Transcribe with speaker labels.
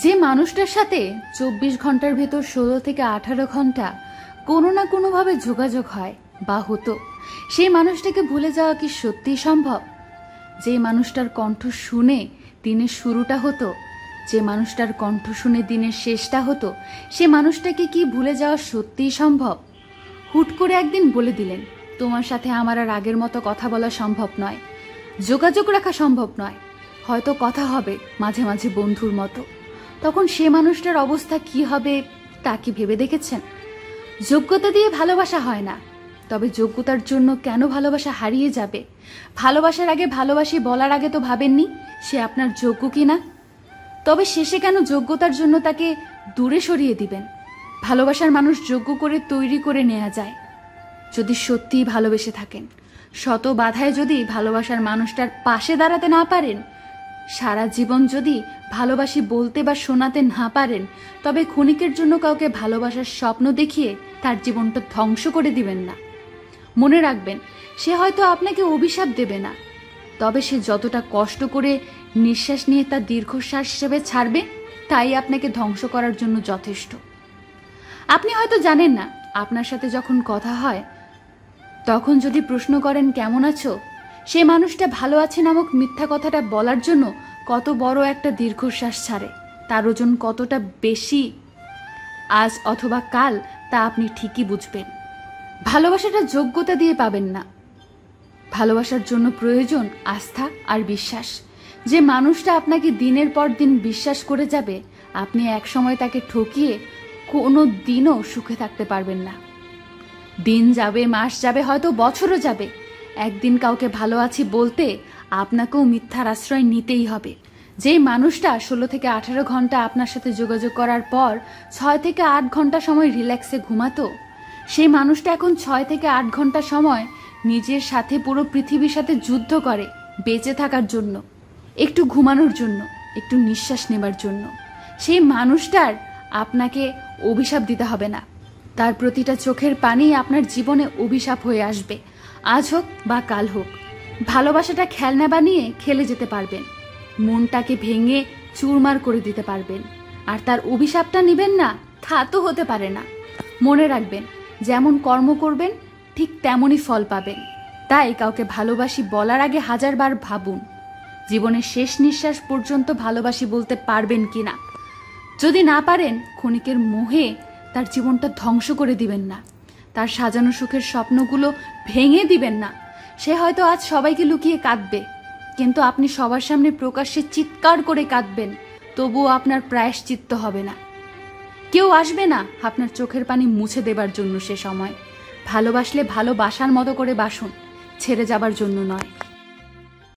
Speaker 1: যে মানুষটার সাথে 24 ঘন্টার ভেতর 16 থেকে 18 ঘন্টা কোনো না কোনোভাবে যোগাযোগ হয় বা হতো, সেই মানুষটাকে ভুলে যাওয়া কি সত্যিই সম্ভব? যে মানুষটার কণ্ঠ শুনে দিনের শুরুটা হতো, যে মানুষটার কণ্ঠ শুনে দিনের শেষটা হতো, সে মানুষটাকে কি ভুলে যাওয়া সত্যিই সম্ভব? হুট করে একদিন বলে দিলেন, তোমার সাথে আমার আর আগের মতো কথা বলা সম্ভব নয়, যোগাযোগ রাখা সম্ভব নয়, হয়তো কথা হবে মাঝে মাঝে বন্ধুর মতো। তখন সে মানুষটার অবস্থা কি হবে তা কি ভেবে দেখেছেন? যোগ্যতা দিয়ে ভালোবাসা হয় না, তবে যোগ্যতার জন্য কেন ভালোবাসা হারিয়ে যাবে? ভালোবাসার আগে ভালোবাসি বলার আগে তো ভাবেননি সে আপনার যোগ্য কিনা? তবে শেষে কেন যোগ্যতার জন্য তাকে দূরে সরিয়ে দিবেন? ভালোবাসার মানুষ যোগ্য করে তৈরি করে নেওয়া যায়। যদি সত্যিই ভালোবেসে থাকেন, শত বাধায় যদি ভালোবাসার মানুষটার পাশে দাঁড়াতে না পারেন, সারা জীবন যদি ভালোবাসি বলতে বা শোনাতে না পারেন, তবে ক্ষণিকের জন্য কাউকে ভালোবাসার স্বপ্ন দেখিয়ে তার জীবনটা ধ্বংস করে দিবেন না। মনে রাখবেন, সে হয়তো আপনাকে অভিশাপ দেবে না, তবে সে যতটা কষ্ট করে নিঃশ্বাস নিয়ে তার দীর্ঘশ্বাস হিসেবে ছাড়বে, তাই আপনাকে ধ্বংস করার জন্য যথেষ্ট। আপনি হয়তো জানেন না, আপনার সাথে যখন কথা হয় তখন যদি প্রশ্ন করেন কেমন আছো, সে মানুষটা ভালো আছে নামক মিথ্যা কথাটা বলার জন্য কত বড় একটা দীর্ঘশ্বাস ছাড়ে, তার ওজন কতটা বেশি আজ অথবা কাল তা আপনি ঠিকই বুঝবেন। ভালোবাসাটা যোগ্যতা দিয়ে পাবেন না, ভালোবাসার জন্য প্রয়োজন আস্থা আর বিশ্বাস। যে মানুষটা আপনাকে দিনের পর দিন বিশ্বাস করে যাবে, আপনি একসময় তাকে ঠকিয়ে কোনো দিনও সুখে থাকতে পারবেন না। দিন যাবে, মাস যাবে, হয়তো বছরও যাবে, একদিন কাউকে ভালো আছি বলতে আপনাকেও মিথ্যার আশ্রয় নিতেই হবে। যেই মানুষটা 16 থেকে 18 ঘন্টা আপনার সাথে যোগাযোগ করার পর 6 থেকে 8 ঘন্টা সময় রিল্যাক্সে ঘুমাতো, সেই মানুষটা এখন 6 থেকে 8 ঘন্টা সময় নিজের সাথে পুরো পৃথিবীর সাথে যুদ্ধ করে বেঁচে থাকার জন্য, একটু ঘুমানোর জন্য, একটু নিঃশ্বাস নেবার জন্য। সেই মানুষটার আপনাকে অভিশাপ দিতে হবে না, তার প্রতিটা চোখের পানি আপনার জীবনে অভিশাপ হয়ে আসবে, আজ হোক বা কাল হোক। ভালোবাসাটা খেলনা বানিয়ে খেলে যেতে পারবেন, মনটাকে ভেঙে চুরমার করে দিতে পারবেন, আর তার অভিশাপটা নেবেন না তা তো হতে পারে না। মনে রাখবেন, যেমন কর্ম করবেন ঠিক তেমনই ফল পাবেন। তাই কাউকে ভালোবাসি বলার আগে 1000 বার ভাবুন, জীবনের শেষ নিঃশ্বাস পর্যন্ত ভালোবাসি বলতে পারবেন কিনা। যদি না পারেন, ক্ষণিকের মোহে তার জীবনটা ধ্বংস করে দিবেন না, তার সাজানো সুখের স্বপ্নগুলো ভেঙে দিবেন না। সে হয়তো আজ সবাইকে লুকিয়ে কাঁদবে, কিন্তু আপনি সবার সামনে প্রকাশ্যে চিৎকার করে কাঁদবেন, তবুও আপনার প্রায়শ্চিত্ত হবে না। কেউ আসবে না আপনার চোখের পানি মুছে দেবার জন্য। সে সময় ভালোবাসলে ভালোবাসার মতো করে বাসুন, ছেড়ে যাবার জন্য নয়।